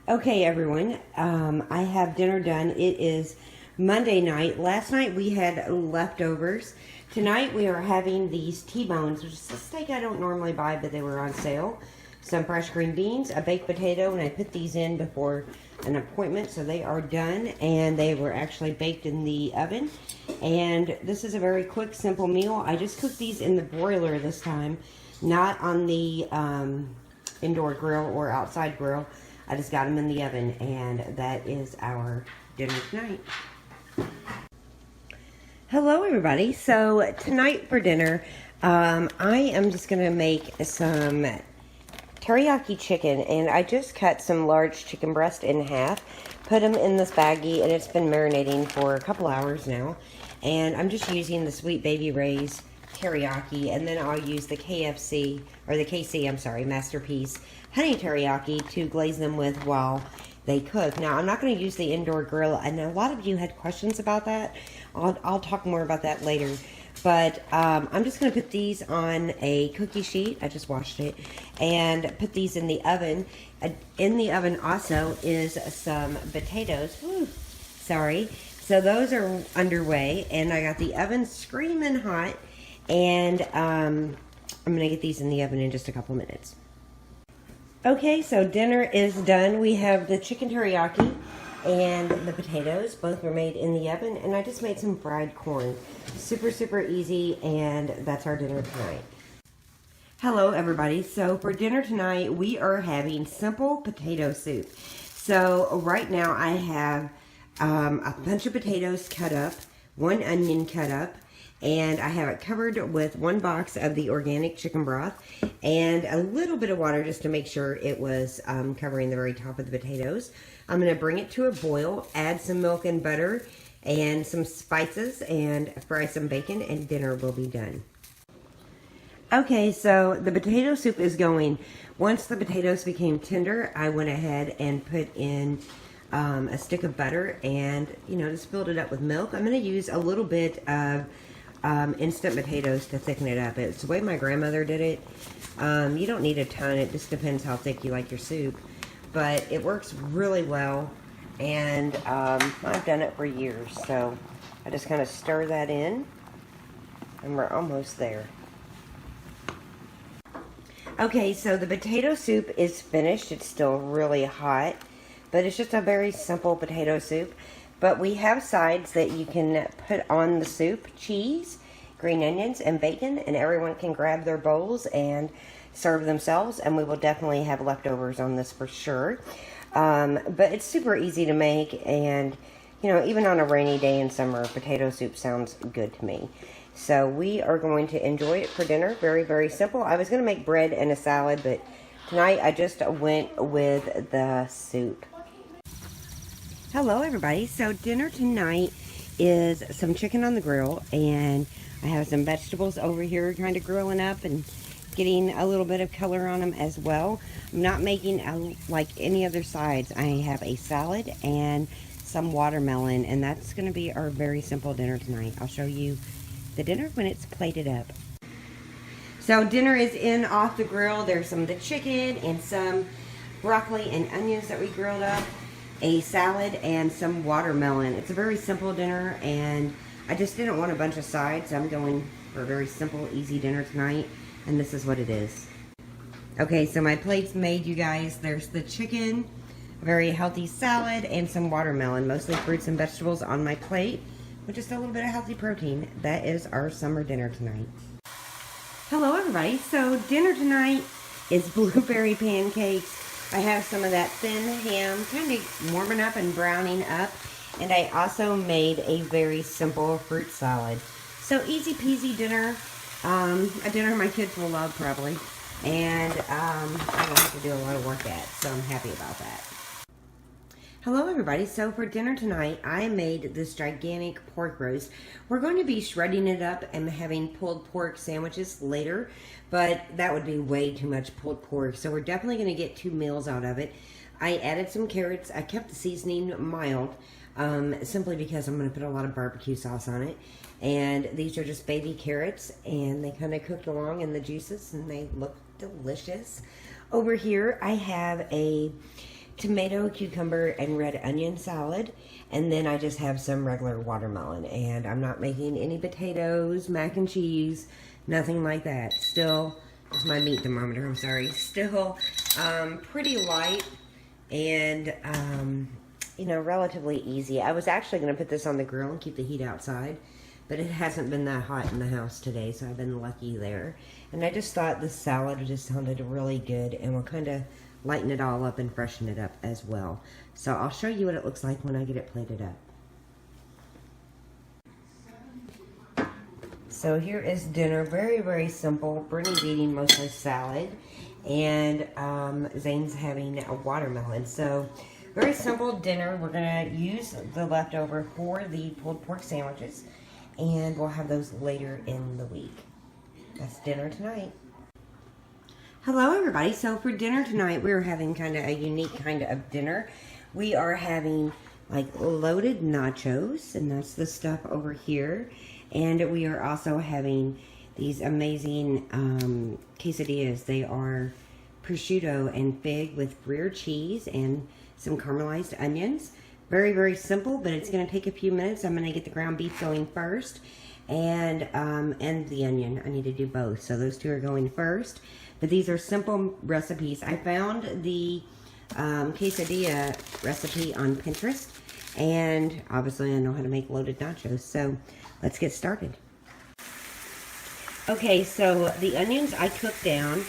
Okay, everyone, I have dinner done. It is Monday night. Last night we had leftovers. Tonight we are having these T-bones, which is a steak I don't normally buy, but they were on sale. Some fresh green beans, a baked potato, and I put these in before an appointment, so they are done, and they were actually baked in the oven. And this is a very quick, simple meal. I just cooked these in the broiler this time, not on the indoor grill or outside grill. I just got them in the oven, and that is our dinner tonight. Hello, everybody. So tonight for dinner, I am just going to make some teriyaki chicken, and I just cut some large chicken breast in half, put them in this baggie, and it's been marinating for a couple hours now. And I'm just using the Sweet Baby Ray's teriyaki, and then I'll use the KC Masterpiece honey teriyaki to glaze them with while they cook. Now, I'm not going to use the indoor grill, and a lot of you had questions about that. I'll talk more about that later. But I'm just going to put these on a cookie sheet. I just washed it. And put these in the oven. In the oven also is some potatoes. Whew, sorry. So those are underway. And I got the oven screaming hot. And I'm going to get these in the oven in just a couple minutes. Okay, so dinner is done. We have the chicken teriyaki and the potatoes. Both were made in the oven, and I just made some fried corn. Super, super easy, and that's our dinner tonight. Hello, everybody. So for dinner tonight, we are having simple potato soup. So right now I have a bunch of potatoes cut up, one onion cut up, and I have it covered with one box of the organic chicken broth and a little bit of water just to make sure it was covering the very top of the potatoes. I'm going to bring it to a boil, add some milk and butter and some spices, and fry some bacon, and dinner will be done. Okay, so the potato soup is going. Once the potatoes became tender, I went ahead and put in a stick of butter and, just filled it up with milk. I'm going to use a little bit of instant potatoes to thicken it up. It's the way my grandmother did it. You don't need a ton. It just depends how thick you like your soup. But it works really well. And I've done it for years. So I just kind of stir that in. And we're almost there. Okay, so the potato soup is finished. It's still really hot. But it's just a very simple potato soup. But we have sides that you can put on the soup: cheese, green onions, and bacon, and everyone can grab their bowls and serve themselves, and we will definitely have leftovers on this for sure. But it's super easy to make, and even on a rainy day in summer, potato soup sounds good to me. So we are going to enjoy it for dinner. Very, very simple. I was going to make bread and a salad, but tonight I just went with the soup. Hello, everybody. So dinner tonight is some chicken on the grill, and I have some vegetables over here kind of grilling up and getting a little bit of color on them as well. I'm not making like any other sides. I have a salad and some watermelon, and that's going to be our very simple dinner tonight. I'll show you the dinner when it's plated up. So dinner is in off the grill. There's some of the chicken and some broccoli and onions that we grilled up, a salad, and some watermelon. It's a very simple dinner, and I just didn't want a bunch of sides. I'm going for a very simple, easy dinner tonight, and this is what it is. Okay, so my plate's made, you guys. There's the chicken, a very healthy salad, and some watermelon, mostly fruits and vegetables on my plate, with just a little bit of healthy protein. That is our summer dinner tonight. Hello, everybody. So dinner tonight is blueberry pancakes. I have some of that thin ham kind of warming up and browning up. And I also made a very simple fruit salad. So easy peasy dinner. A dinner my kids will love probably. And I don't have to do a lot of work at. So I'm happy about that. Hello, everybody. So for dinner tonight, I made this gigantic pork roast. We're going to be shredding it up and having pulled pork sandwiches later, but that would be way too much pulled pork. So we're definitely going to get 2 meals out of it. I added some carrots. I kept the seasoning mild, simply because I'm going to put a lot of barbecue sauce on it. And these are just baby carrots, and they kind of cooked along in the juices, and they look delicious. Over here, I have a tomato, cucumber, and red onion salad. And then I just have some regular watermelon. And I'm not making any potatoes, mac and cheese, nothing like that. Still, it's my meat thermometer, I'm sorry. Still pretty light and, you know, relatively easy. I was actually going to put this on the grill and keep the heat outside. But it hasn't been that hot in the house today, so I've been lucky there. And I just thought the salad just sounded really good, and we'll kind of lighten it all up and freshen it up as well. So I'll show you what it looks like when I get it plated up. So here is dinner. Very, very simple. Brittany's eating mostly salad, and Zane's having a watermelon. So very simple dinner. We're going to use the leftover for the pulled pork sandwiches. And we'll have those later in the week. That's dinner tonight. Hello everybody. So for dinner tonight, we're having kind of a unique kind of dinner. We are having like loaded nachos, and that's the stuff over here. And we are also having these amazing quesadillas. They are prosciutto and fig with Gruyere cheese and some caramelized onions. Very, very simple, but it's going to take a few minutes. I'm going to get the ground beef going first, and the onion. I need to do both, so those two are going first. But these are simple recipes. I found the quesadilla recipe on Pinterest, and obviously I know how to make loaded nachos, so let's get started. Okay, so the onions I cooked down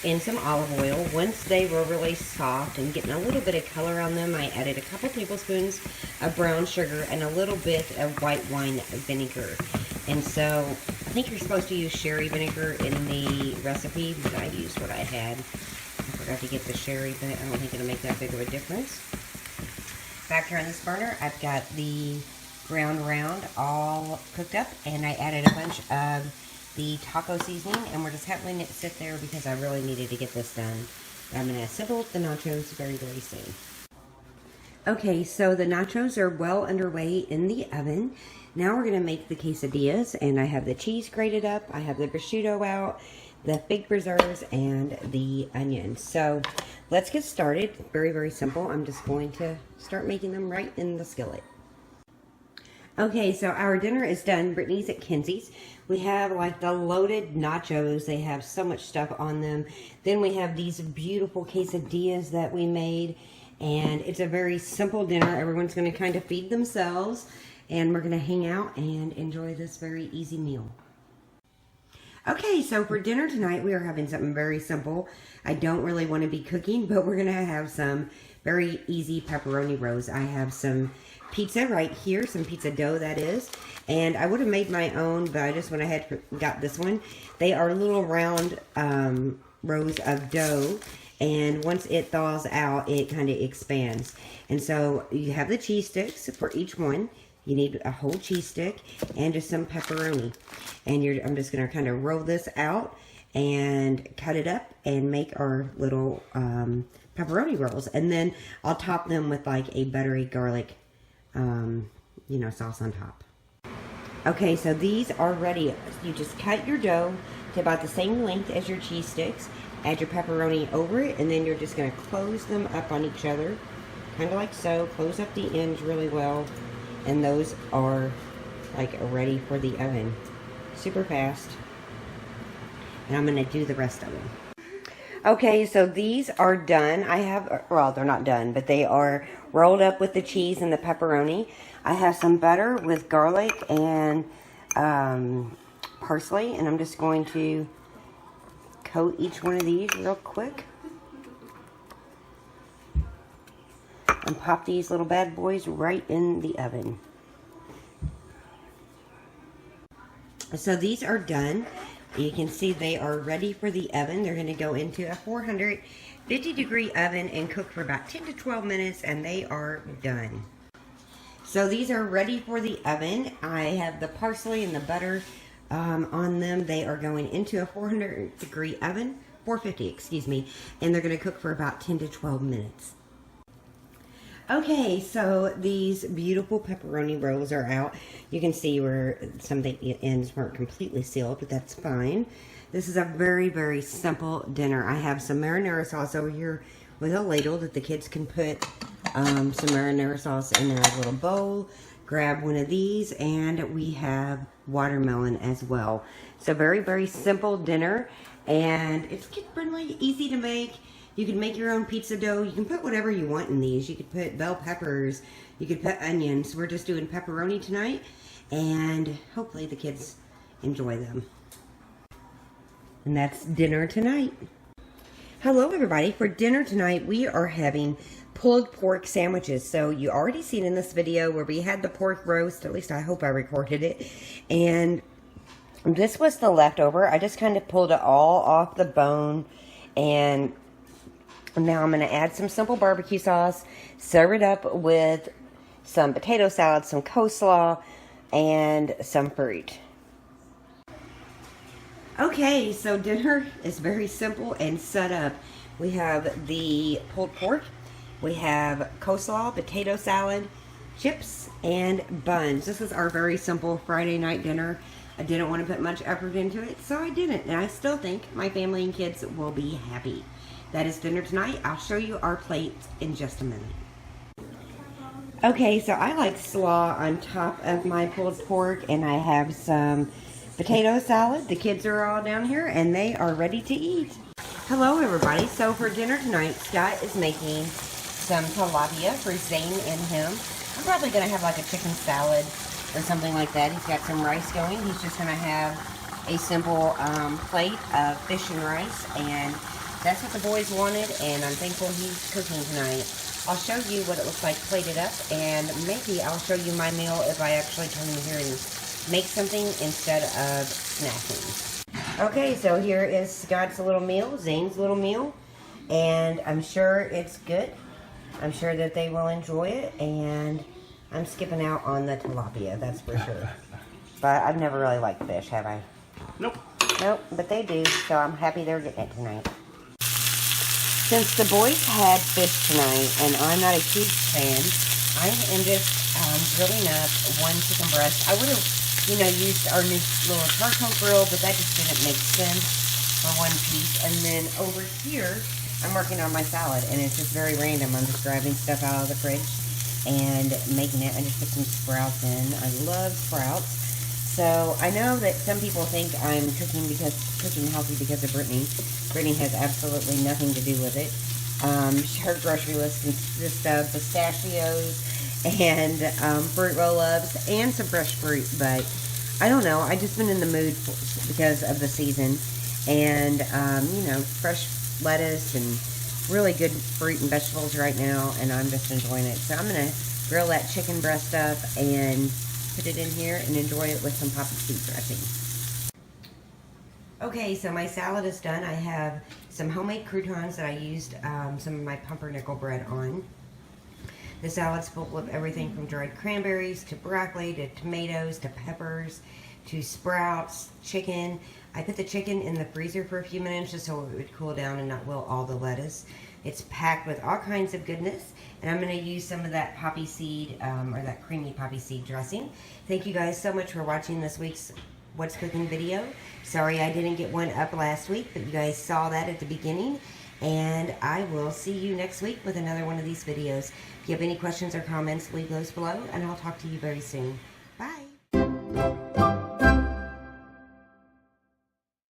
in some olive oil. Once they were really soft and getting a little bit of color on them, I added a couple tablespoons of brown sugar and a little bit of white wine vinegar. And so I think you're supposed to use sherry vinegar in the recipe, but I used what I had. I forgot to get the sherry, but I don't think it'll make that big of a difference. Back here on this burner, I've got the ground round all cooked up, and I added a bunch of the taco seasoning, and we're just letting it sit there because I really needed to get this done. I'm going to assemble the nachos very, very soon. Okay, so the nachos are well underway in the oven. Now we're going to make the quesadillas, and I have the cheese grated up, I have the prosciutto out, the fig preserves, and the onions. So let's get started. Very, very simple. I'm just going to start making them right in the skillet. Okay, so our dinner is done. Brittany's at Kenzie's. We have like the loaded nachos. They have so much stuff on them. Then we have these beautiful quesadillas that we made. And it's a very simple dinner. Everyone's going to kind of feed themselves. And we're going to hang out and enjoy this very easy meal. Okay, so for dinner tonight, we are having something very simple. I don't really want to be cooking, but we're going to have some very easy pepperoni rolls. I have some pizza right here, some pizza dough that is, and I would have made my own, but I just went ahead and got this one. They are little round rows of dough, and once it thaws out, it kind of expands. And so you have the cheese sticks for each one. You need a whole cheese stick and just some pepperoni. And I'm just going to kind of roll this out and cut it up and make our little pepperoni rolls. And then I'll top them with like a buttery garlic you know, sauce on top. Okay, so these are ready. You just cut your dough to about the same length as your cheese sticks. Add your pepperoni over it, and then you're just going to close them up on each other. Kind of like so. Close up the ends really well. And those are like ready for the oven. Super fast. And I'm going to do the rest of them. Okay, so these are done. I have, well, they're not done, but they are rolled up with the cheese and the pepperoni. I have some butter with garlic and parsley, and I'm just going to coat each one of these real quick. And pop these little bad boys right in the oven. So these are done. You can see they are ready for the oven. They're going to go into a 450-degree oven and cook for about 10 to 12 minutes, and they are done. So these are ready for the oven. I have the parsley and the butter on them. They are going into a 400-degree oven, 450, excuse me, and they're going to cook for about 10 to 12 minutes. Okay, so these beautiful pepperoni rolls are out. You can see where some of the ends weren't completely sealed, but that's fine. This is a very, very simple dinner. I have some marinara sauce over here with a ladle that the kids can put some marinara sauce in their little bowl. Grab one of these, and we have watermelon as well. So very, very simple dinner, and it's kid-friendly, easy to make. You can make your own pizza dough. You can put whatever you want in these. You could put bell peppers. You could put onions. We're just doing pepperoni tonight, and hopefully the kids enjoy them. And that's dinner tonight. Hello everybody. For dinner tonight, we are having pulled pork sandwiches. So you already seen in this video where we had the pork roast, at least I hope I recorded it, and this was the leftover. I just kind of pulled it all off the bone, and now I'm going to add some simple barbecue sauce, serve it up with some potato salad, some coleslaw, and some fruit. Okay, so dinner is very simple and set up. We have the pulled pork, we have coleslaw, potato salad, chips, and buns. This is our very simple Friday night dinner. I didn't want to put much effort into it, so I didn't. And I still think my family and kids will be happy. That is dinner tonight. I'll show you our plates in just a minute. Okay, so I like slaw on top of my pulled pork, and I have some potato salad. The kids are all down here, and they are ready to eat. Hello, everybody. So for dinner tonight, Scott is making some tilapia for Zane and him. I'm probably going to have like a chicken salad or something like that. He's got some rice going. He's just going to have a simple plate of fish and rice, and that's what the boys wanted, and I'm thankful he's cooking tonight. I'll show you what it looks like plated up, and maybe I'll show you my meal if I actually come in here and make something instead of snacking. Okay, so here is Scott's little meal, Zane's little meal, and I'm sure it's good. I'm sure that they will enjoy it, and I'm skipping out on the tilapia, that's for sure. But I've never really liked fish, have I? Nope. Nope, but they do, so I'm happy they're getting it tonight. Since the boys had fish tonight, and I'm not a huge fan, I am just grilling up one chicken breast. I would have, used our new little charcoal grill, but that just didn't make sense for one piece. And then over here, I'm working on my salad, and it's just very random. I'm just grabbing stuff out of the fridge and making it. I just put some sprouts in. I love sprouts. So I know that some people think I'm cooking healthy because of Brittany. Brittany has absolutely nothing to do with it. Her grocery list consists of pistachios and fruit roll-ups and some fresh fruit. But I don't know. I just been in the mood because of the season, and fresh lettuce and really good fruit and vegetables right now, and I'm just enjoying it. So I'm gonna grill that chicken breast up and put it in here and enjoy it with some poppy seed dressing. Okay, so my salad is done. I have some homemade croutons that I used some of my pumpernickel bread on. The salad's full of everything from dried cranberries to broccoli to tomatoes to peppers to sprouts, chicken. I put the chicken in the freezer for a few minutes just so it would cool down and not wilt all the lettuce. It's packed with all kinds of goodness, and I'm going to use some of that poppy seed, or that creamy poppy seed dressing. Thank you guys so much for watching this week's What's Cooking video. Sorry I didn't get one up last week, but you guys saw that at the beginning, and I will see you next week with another one of these videos. If you have any questions or comments, leave those below, and I'll talk to you very soon.